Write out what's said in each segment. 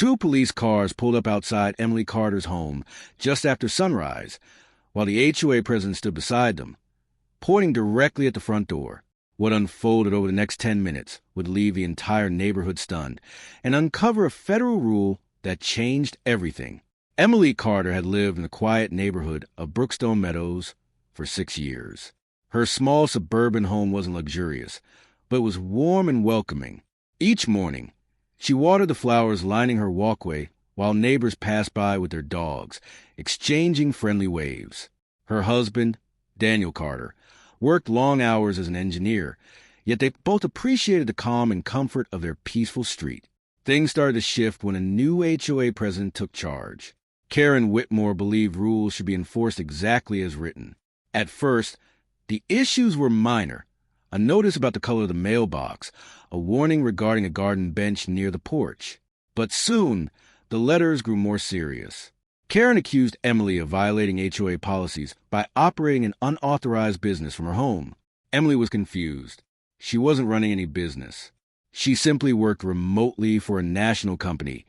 Two police cars pulled up outside Emily Carter's home just after sunrise, while the HOA president stood beside them, pointing directly at the front door. What unfolded over the next 10 minutes would leave the entire neighborhood stunned and uncover a federal rule that changed everything. Emily Carter had lived in the quiet neighborhood of Brookstone Meadows for 6 years. Her small suburban home wasn't luxurious, but was warm and welcoming. Each morning, she watered the flowers lining her walkway while neighbors passed by with their dogs, exchanging friendly waves. Her husband, Daniel Carter, worked long hours as an engineer, yet they both appreciated the calm and comfort of their peaceful street. Things started to shift when a new HOA president took charge. Karen Whitmore believed rules should be enforced exactly as written. At first, the issues were minor: a notice about the color of the mailbox, a warning regarding a garden bench near the porch. But soon, the letters grew more serious. Karen accused Emily of violating HOA policies by operating an unauthorized business from her home. Emily was confused. She wasn't running any business. She simply worked remotely for a national company,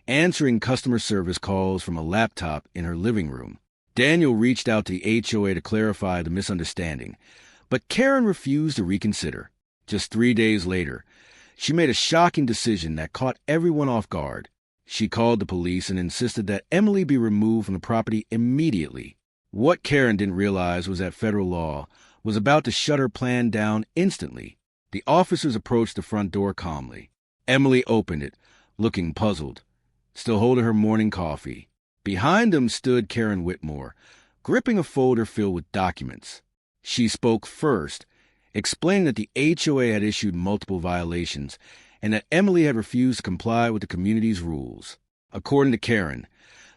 answering customer service calls from a laptop in her living room. Daniel reached out to the HOA to clarify the misunderstanding, but Karen refused to reconsider. Just 3 days later, she made a shocking decision that caught everyone off guard. She called the police and insisted that Emily be removed from the property immediately. What Karen didn't realize was that federal law was about to shut her plan down instantly. The officers approached the front door calmly. Emily opened it, looking puzzled, still holding her morning coffee. Behind them stood Karen Whitmore, gripping a folder filled with documents. She spoke first, explaining that the HOA had issued multiple violations and that Emily had refused to comply with the community's rules. According to Karen,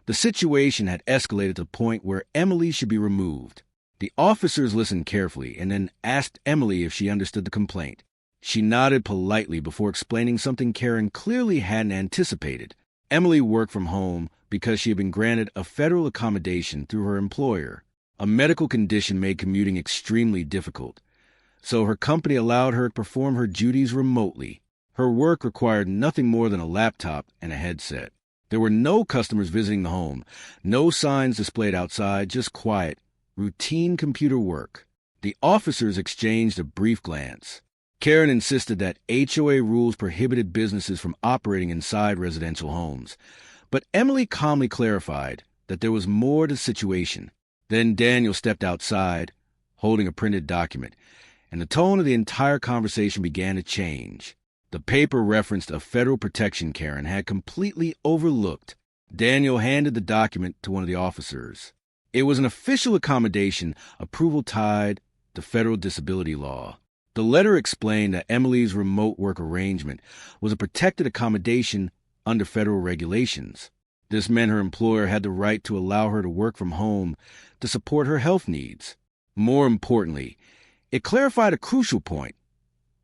the situation had escalated to the point where Emily should be removed. The officers listened carefully and then asked Emily if she understood the complaint. She nodded politely before explaining something Karen clearly hadn't anticipated. Emily worked from home because she had been granted a federal accommodation through her employer. A medical condition made commuting extremely difficult, so her company allowed her to perform her duties remotely. Her work required nothing more than a laptop and a headset. There were no customers visiting the home, no signs displayed outside, just quiet, routine computer work. The officers exchanged a brief glance. Karen insisted that HOA rules prohibited businesses from operating inside residential homes, but Emily calmly clarified that there was more to the situation. Then Daniel stepped outside, holding a printed document, and the tone of the entire conversation began to change. The paper referenced a federal protection Karen had completely overlooked. Daniel handed the document to one of the officers. It was an official accommodation, approval tied to federal disability law. The letter explained that Emily's remote work arrangement was a protected accommodation under federal regulations. This meant her employer had the right to allow her to work from home to support her health needs. More importantly, it clarified a crucial point.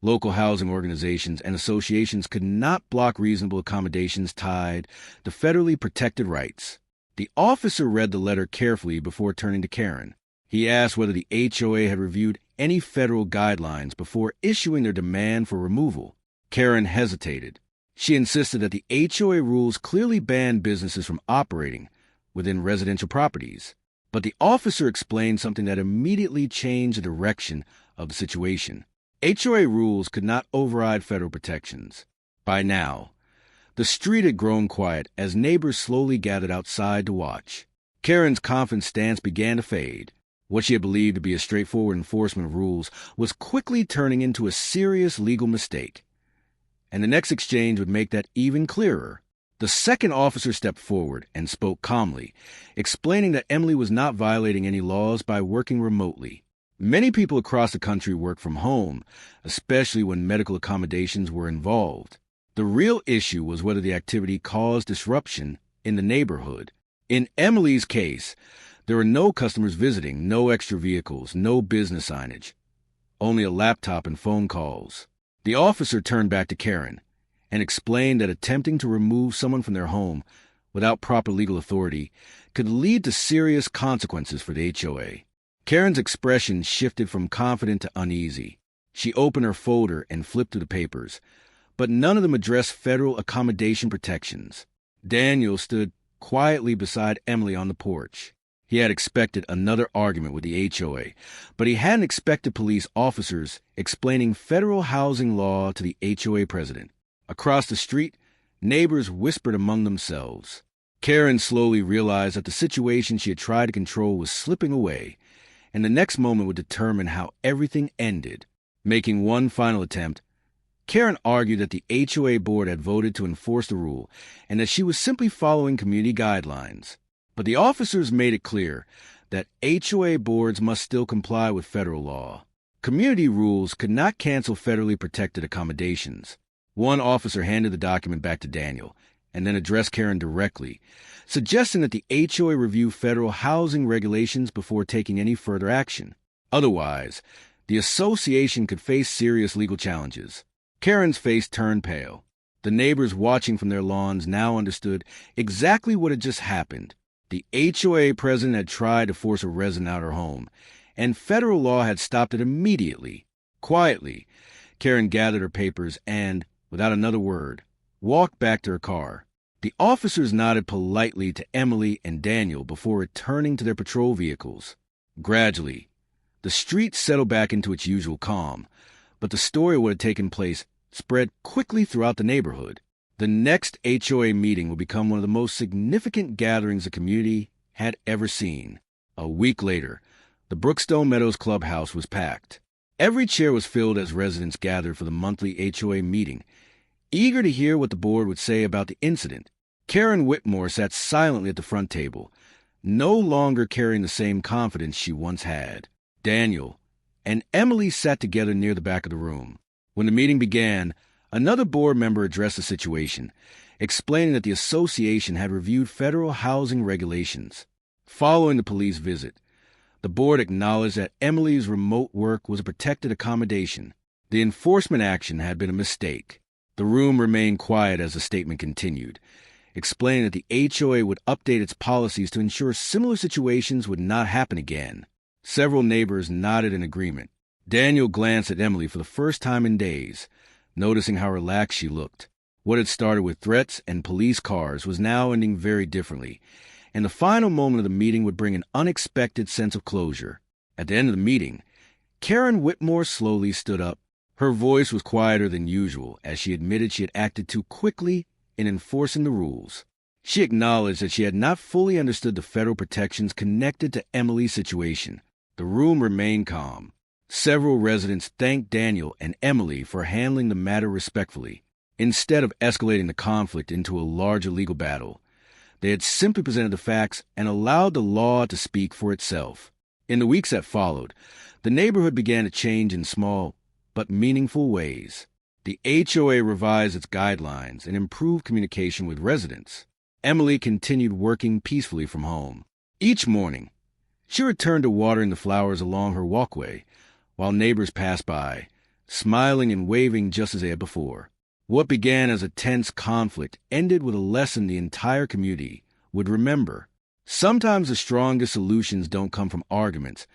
Local housing organizations and associations could not block reasonable accommodations tied to federally protected rights. The officer read the letter carefully before turning to Karen. He asked whether the HOA had reviewed any federal guidelines before issuing their demand for removal. Karen hesitated. She insisted that the HOA rules clearly banned businesses from operating within residential properties. But the officer explained something that immediately changed the direction of the situation. HOA rules could not override federal protections. By now, the street had grown quiet as neighbors slowly gathered outside to watch. Karen's confident stance began to fade. What she had believed to be a straightforward enforcement of rules was quickly turning into a serious legal mistake. And the next exchange would make that even clearer. The second officer stepped forward and spoke calmly, explaining that Emily was not violating any laws by working remotely. Many people across the country work from home, especially when medical accommodations were involved. The real issue was whether the activity caused disruption in the neighborhood. In Emily's case, there were no customers visiting, no extra vehicles, no business signage, only a laptop and phone calls. The officer turned back to Karen and explained that attempting to remove someone from their home without proper legal authority could lead to serious consequences for the HOA. Karen's expression shifted from confident to uneasy. She opened her folder and flipped through the papers, but none of them addressed federal accommodation protections. Daniel stood quietly beside Emily on the porch. He had expected another argument with the HOA, but he hadn't expected police officers explaining federal housing law to the HOA president. Across the street, neighbors whispered among themselves. Karen slowly realized that the situation she had tried to control was slipping away, and the next moment would determine how everything ended. Making one final attempt, Karen argued that the HOA board had voted to enforce the rule and that she was simply following community guidelines. But the officers made it clear that HOA boards must still comply with federal law. Community rules could not cancel federally protected accommodations. One officer handed the document back to Daniel and then addressed Karen directly, suggesting that the HOA review federal housing regulations before taking any further action. Otherwise, the association could face serious legal challenges. Karen's face turned pale. The neighbors watching from their lawns now understood exactly what had just happened. The HOA president had tried to force a resident out of her home, and federal law had stopped it immediately. Quietly, Karen gathered her papers and, without another word, walked back to her car. The officers nodded politely to Emily and Daniel before returning to their patrol vehicles. Gradually, the street settled back into its usual calm, but the story of what had taken place spread quickly throughout the neighborhood. The next HOA meeting would become one of the most significant gatherings the community had ever seen. A week later, the Brookstone Meadows clubhouse was packed. Every chair was filled as residents gathered for the monthly HOA meeting, eager to hear what the board would say about the incident. Karen Whitmore sat silently at the front table, no longer carrying the same confidence she once had. Daniel and Emily sat together near the back of the room. When the meeting began, another board member addressed the situation, explaining that the association had reviewed federal housing regulations. Following the police visit, the board acknowledged that Emily's remote work was a protected accommodation. The enforcement action had been a mistake. The room remained quiet as the statement continued, explaining that the HOA would update its policies to ensure similar situations would not happen again. Several neighbors nodded in agreement. Daniel glanced at Emily for the first time in days, noticing how relaxed she looked. What had started with threats and police cars was now ending very differently, and the final moment of the meeting would bring an unexpected sense of closure. At the end of the meeting, Karen Whitmore slowly stood up. Her voice was quieter than usual as she admitted she had acted too quickly in enforcing the rules. She acknowledged that she had not fully understood the federal protections connected to Emily's situation. The room remained calm. Several residents thanked Daniel and Emily for handling the matter respectfully. Instead of escalating the conflict into a larger legal battle, they had simply presented the facts and allowed the law to speak for itself. In the weeks that followed, the neighborhood began to change in small but meaningful ways. The HOA revised its guidelines and improved communication with residents. Emily continued working peacefully from home. Each morning, she returned to watering the flowers along her walkway, while neighbors passed by, smiling and waving just as they had before. What began as a tense conflict ended with a lesson the entire community would remember. Sometimes the strongest solutions don't come from arguments,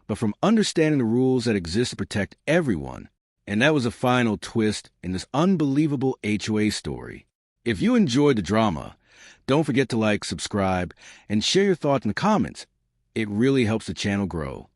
but from understanding the rules that exist to protect everyone. And that was a final twist in this unbelievable HOA story. If you enjoyed the drama, don't forget to like, subscribe, and share your thoughts in the comments. It really helps the channel grow.